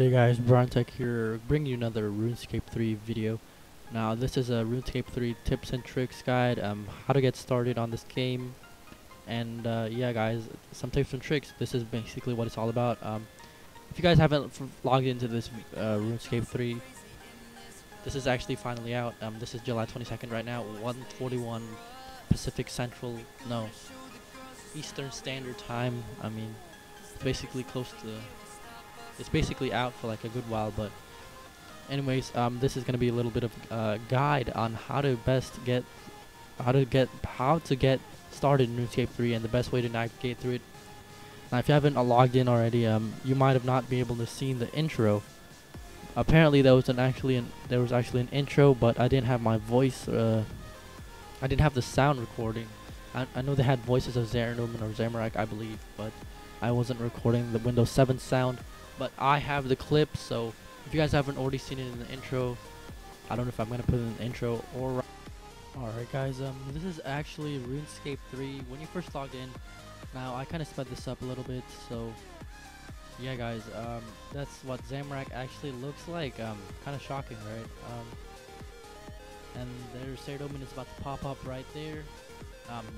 Hey guys, Brontech here, bringing you another Runescape 3 video. Now this is a Runescape 3 tips and tricks guide, how to get started on this game. And yeah guys, some tips and tricks. This is basically what it's all about. If you guys haven't logged into this Runescape 3, this is actually finally out. This is July 22nd right now, 1:41 Pacific Central, no, Eastern Standard Time. I mean, it's basically it's basically out for like a good while, but anyways, this is gonna be a little bit of guide on how to get started in RuneScape 3 and the best way to navigate through it. Now, if you haven't logged in already, you might have not been able to see the intro. Apparently, there was actually an intro, but I didn't have my voice. I didn't have the sound recording. I know they had voices of saradomin or zamorak, I believe, but I wasn't recording the Windows 7 sound. But I have the clip, so if you guys haven't already seen it in the intro, I don't know if I'm gonna put it in the intro or. Alright guys, this is actually RuneScape 3 when you first logged in. Now I kind of sped this up a little bit, so yeah guys, that's what zamorak actually looks like. Kind of shocking, right? And their saradomin is about to pop up right there.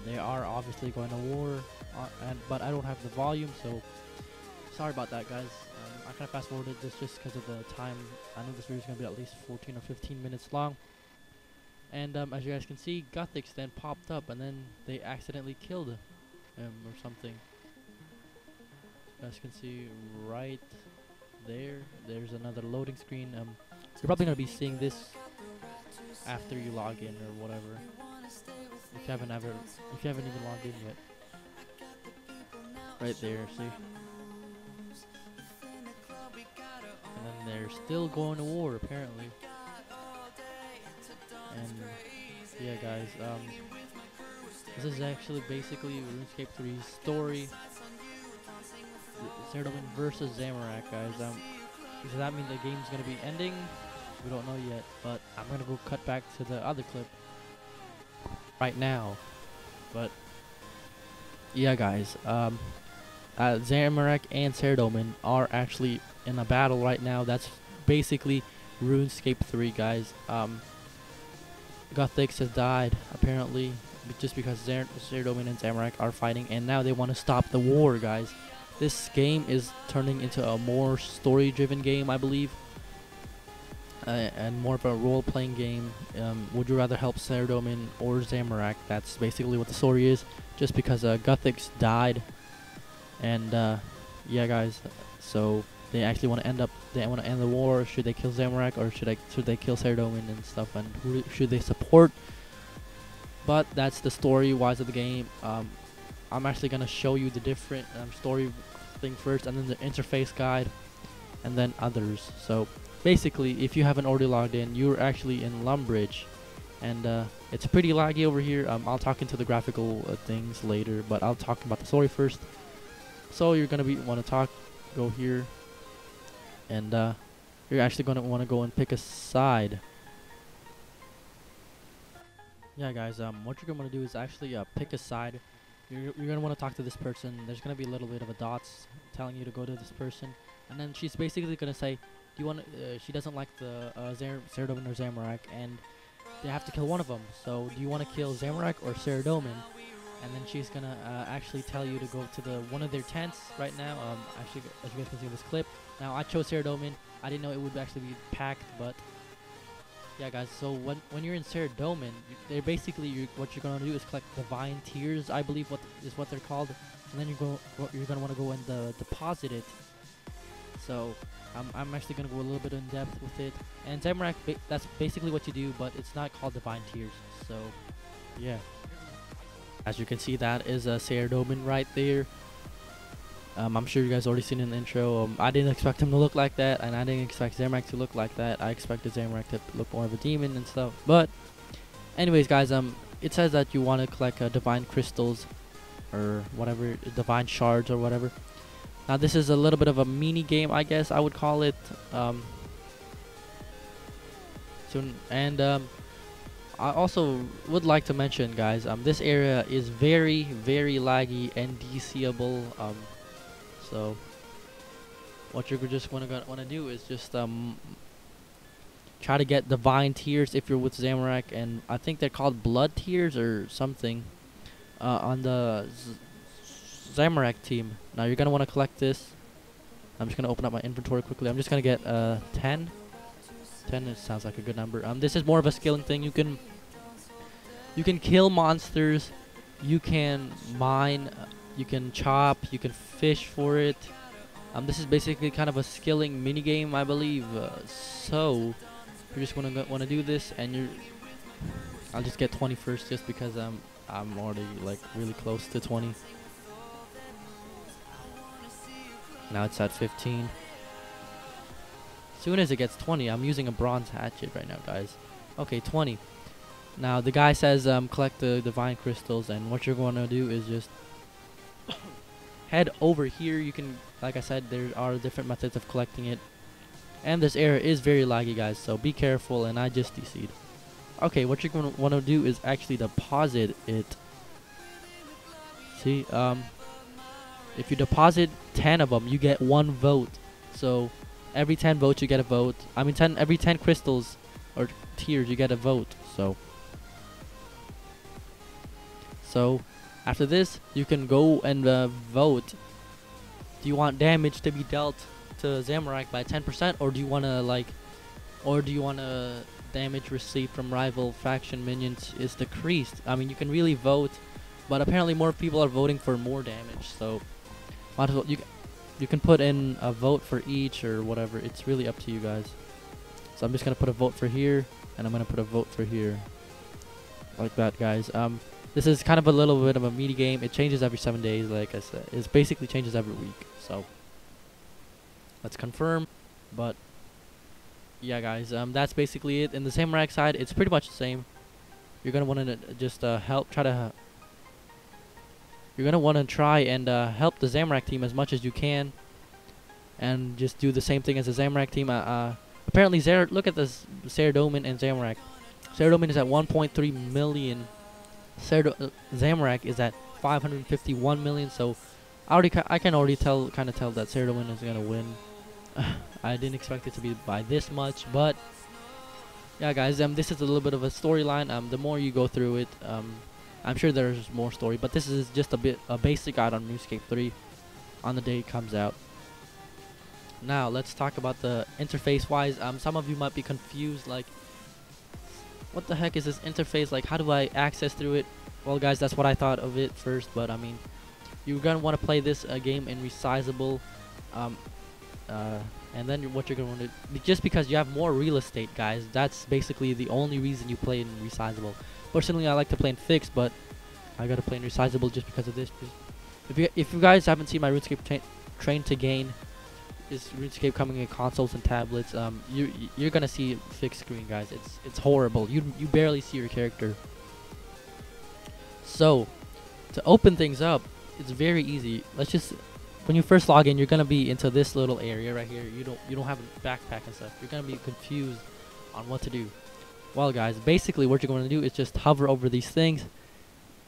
They are obviously going to war, but I don't have the volume, so sorry about that, guys. I kind of fast forwarded this just because of the time. I know this video is going to be at least 14 or 15 minutes long. And as you guys can see, guthix then popped up, and then they accidentally killed him or something. You guys can see right there. There's another loading screen. You're probably going to be seeing this after you log in or whatever. If you haven't even logged in yet. Right there, see? And then they're still going to war, apparently. And yeah guys, this is actually basically RuneScape 3's story. Saradomin versus zamorak, guys. Does that mean the game's gonna be ending? We don't know yet, but I'm gonna go cut back to the other clip right now. But yeah guys, zamorak and saradomin are actually in a battle right now. That's basically RuneScape 3, guys. Guthix has died, apparently, just because saradomin and zamorak are fighting, and now they want to stop the war, guys. This game is turning into a more story-driven game, I believe, and more of a role-playing game. Would you rather help saradomin or zamorak? That's basically what the story is, just because guthix died. And yeah guys, so they actually want to end the war. Should they kill zamorak, or should they kill saradomin and stuff, and who should they support? But that's the story wise of the game. I'm actually gonna show you the different story thing first, and then the interface guide, and then others. So basically, if you haven't already logged in, you're actually in lumbridge, and it's pretty laggy over here. I'll talk into the graphical things later, but I'll talk about the story first. So you're gonna go here, and you're actually gonna want to go and pick a side. Yeah guys, what you're gonna want to do is actually pick a side. You're gonna want to talk to this person. There's gonna be a little bit of a dots telling you to go to this person, and then she's basically gonna say, do you want she doesn't like the saradomin or zamorak, and they have to kill one of them. So do you want to kill zamorak or saradomin? And then she's gonna actually tell you to go to one of their tents right now. Actually, as you guys can see in this clip, now I chose saradomin. I didn't know it would actually be packed, but yeah, guys. So when you're in saradomin, they're basically what you're gonna do is collect divine tears, I believe what they're called, and then you're gonna want to go and deposit it. So I'm actually gonna go a little bit in depth with it. And zamorak, that's basically what you do, but it's not called divine tears. So yeah. As you can see, that is a saradomin right there. I'm sure you guys already seen in the intro. I didn't expect him to look like that, and I didn't expect zamorak to look like that. I expected zamorak to look more of a demon and stuff. But anyways, guys, it says that you want to collect divine crystals or whatever, divine shards or whatever. Now this is a little bit of a mini game, I guess I would call it. I also would like to mention, guys, this area is very, very laggy and DCable. So what you're just wanna do is just try to get divine tears if you're with Zamorak, and I think they're called blood tears or something on the Zamorak team. Now you're gonna want to collect this. I'm just gonna open up my inventory quickly. I'm just gonna get 10. 10 it sounds like a good number. This is more of a skilling thing. You can kill monsters, you can mine, you can chop, you can fish for it. This is basically kind of a skilling mini game, I believe. So you're just wanna do this, and I'll just get 20 first, just because I'm already like really close to 20. Now it's at 15. Soon as it gets 20, I'm using a bronze hatchet right now, guys. Okay, 20. Now the guy says collect the divine crystals, and what you're going to do is just head over here. You can, like I said, there are different methods of collecting it, and this area is very laggy, guys, so be careful. And I just DC'd. Okay, what you're going to want to do is actually deposit it. See, if you deposit 10 of them, you get 1 vote. So every 10 votes you get a vote. I mean, every 10 crystals or tiers you get a vote. So after this, you can go and vote. Do you want damage to be dealt to Zamorak by 10%, or do you want to damage received from rival faction minions is decreased? I mean, you can really vote, but apparently more people are voting for more damage. So might as well, you can put in a vote for each or whatever. It's really up to you guys. So I'm just gonna put a vote for here, and I'm gonna put a vote for here, like that, guys. This is kind of a little bit of a meaty game. It changes every 7 days, like I said. It basically changes every week. So let's confirm. But yeah, guys, that's basically it. In the Zamorak side, it's pretty much the same. You're gonna want to just you're gonna want to try and help the Zamorak team as much as you can, and just do the same thing as the Zamorak team. Apparently, look at this Saradomin and Zamorak. Saradomin is at 1.3 million. Zamorak is at 551 million. So I can already kind of tell that Saradomin is gonna win. I didn't expect it to be by this much, but yeah, guys, this is a little bit of a storyline. The more you go through it, I'm sure there's more story, but this is just a basic guide on Runescape 3 on the day it comes out. Now let's talk about the interface wise. Some of you might be confused, like, what the heck is this interface? Like, how do I access through it? Well, guys, that's what I thought of it first, but I mean, you're gonna want to play this game in resizable, and then what you're gonna want to, just because you have more real estate, guys, that's basically the only reason you play in resizable. Personally, I like to play in fixed, but I gotta play in resizable just because of this. If you guys haven't seen my Runescape Train to Gain, is RuneScape coming in consoles and tablets, you're gonna see fixed screen, guys. It's horrible. You barely see your character. So to open things up, it's very easy. When you first log in, you're gonna be into this little area right here. You don't have a backpack and stuff. You're gonna be confused on what to do. Well, guys, basically what you're going to do is just hover over these things.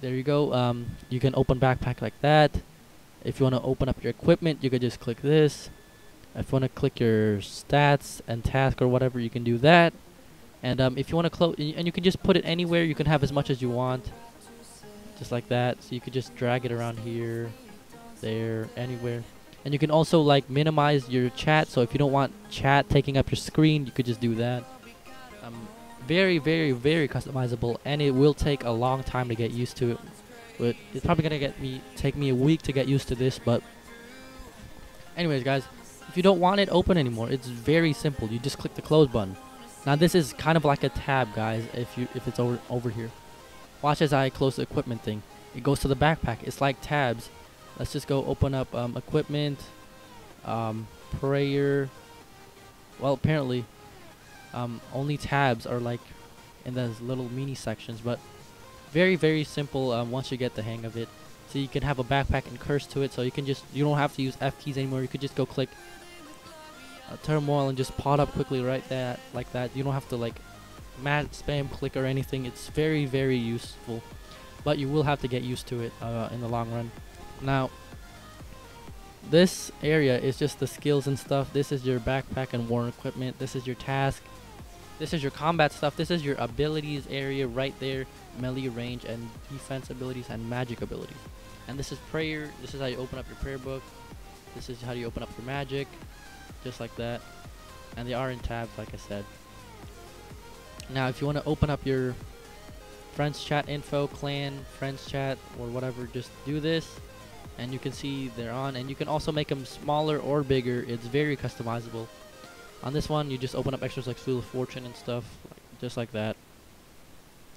There you go. You can open backpack like that. If you want to open up your equipment, you could just click this. If you want to click your stats and task or whatever, you can do that. And if you want to close, and you can just put it anywhere. You can have as much as you want, just like that. So you could just drag it around here, there, anywhere. And you can also like minimize your chat. So if you don't want chat taking up your screen, you could just do that. Very, very, very customizable, and it will take a long time to get used to it. But it's probably gonna take me a week to get used to this. But anyways, guys, if you don't want it open anymore, it's very simple. You just click the close button. Now this is kind of like a tab, guys. If it's over here, watch as I close the equipment thing. It goes to the backpack. It's like tabs. Let's just go open up equipment, prayer. Well, apparently. Only tabs are like in those little mini sections, but very, very simple once you get the hang of it. So you can have a backpack and curse to it, so you don't have to use F keys anymore. You could just go click turmoil and just pot up quickly like that. You don't have to like mad spam click or anything. It's very, very useful, but you will have to get used to it in the long run. Now this area is just the skills and stuff. This is your backpack and war equipment. This is your task. This is your combat stuff. This is your abilities area right there. Melee, range, and defense abilities and magic abilities. And this is prayer. This is how you open up your prayer book. This is how you open up your magic. Just like that. And they are in tabs, like I said. Now, if you want to open up your friends chat info, clan, friends chat, or whatever, just do this. And you can see they're on. And you can also make them smaller or bigger. It's very customizable. On this one, you just open up extras like Wheel of Fortune and stuff, just like that.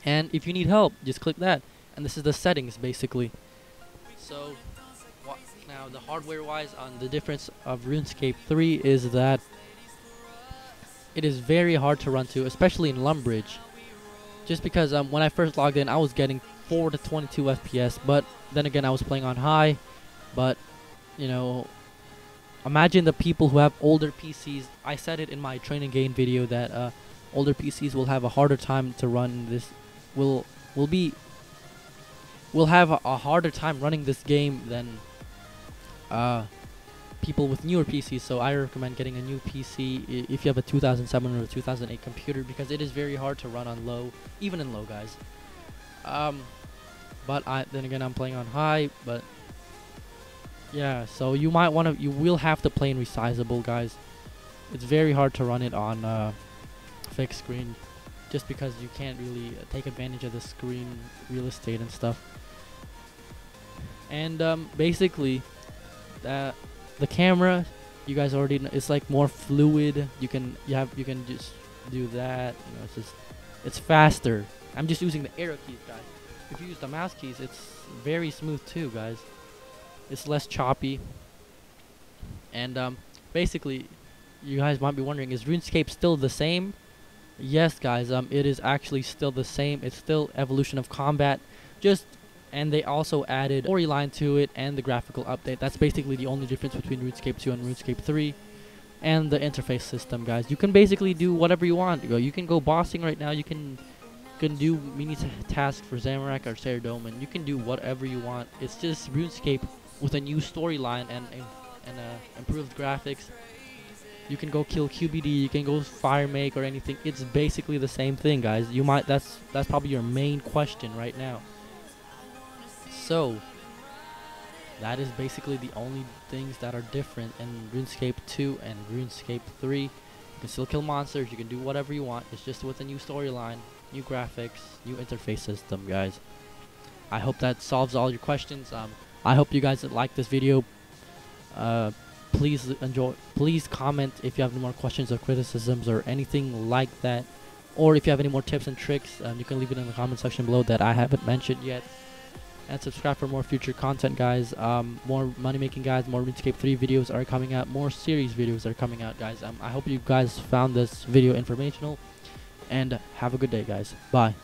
And if you need help, just click that. And this is the settings, basically. So, now the hardware-wise, on the difference of RuneScape 3 is that it is very hard to run to, especially in lumbridge. Just because when I first logged in, I was getting 4 to 22 FPS, but then again, I was playing on high. But, you know, imagine the people who have older PCs. I said it in my training game video that older PCs will have a harder time to run this. Will have a harder time running this game than people with newer PCs. So I recommend getting a new PC if you have a 2007 or a 2008 computer, because it is very hard to run on low, even in low, guys. But then again, I'm playing on high. But yeah, so you will have to play in resizable, guys. It's very hard to run it on fixed screen, just because you can't really take advantage of the screen real estate and stuff. And basically, the camera, you guys already know, it's like more fluid. You can just do that. You know, it's faster. I'm just using the arrow keys, guys. If you use the mouse keys, it's very smooth too, guys. It's less choppy. And basically, you guys might be wondering, is RuneScape still the same? Yes, guys. It is actually still the same. It's still evolution of combat. And they also added storyline to it and the graphical update. That's basically the only difference between RuneScape 2 and RuneScape 3. And the interface system, guys. You can basically do whatever you want. You can go bossing right now. You can do mini tasks for Zamorak or Saradomin. You can do whatever you want. It's just RuneScape with a new storyline and improved graphics. You can go kill QBD. You can go fire make or anything. It's basically the same thing, guys. That's probably your main question right now. So that is basically the only things that are different in RuneScape 2 and RuneScape 3. You can still kill monsters. You can do whatever you want. It's just with a new storyline, new graphics, new interface system, guys. I hope that solves all your questions. I hope you guys like this video. Please comment if you have any more questions or criticisms or anything like that, or if you have any more tips and tricks. You can leave it in the comment section below that I haven't mentioned yet. And subscribe for more future content, guys. More money making guys, more RuneScape 3 videos are coming out, more series videos are coming out, guys. I hope you guys found this video informational, and have a good day, guys. Bye.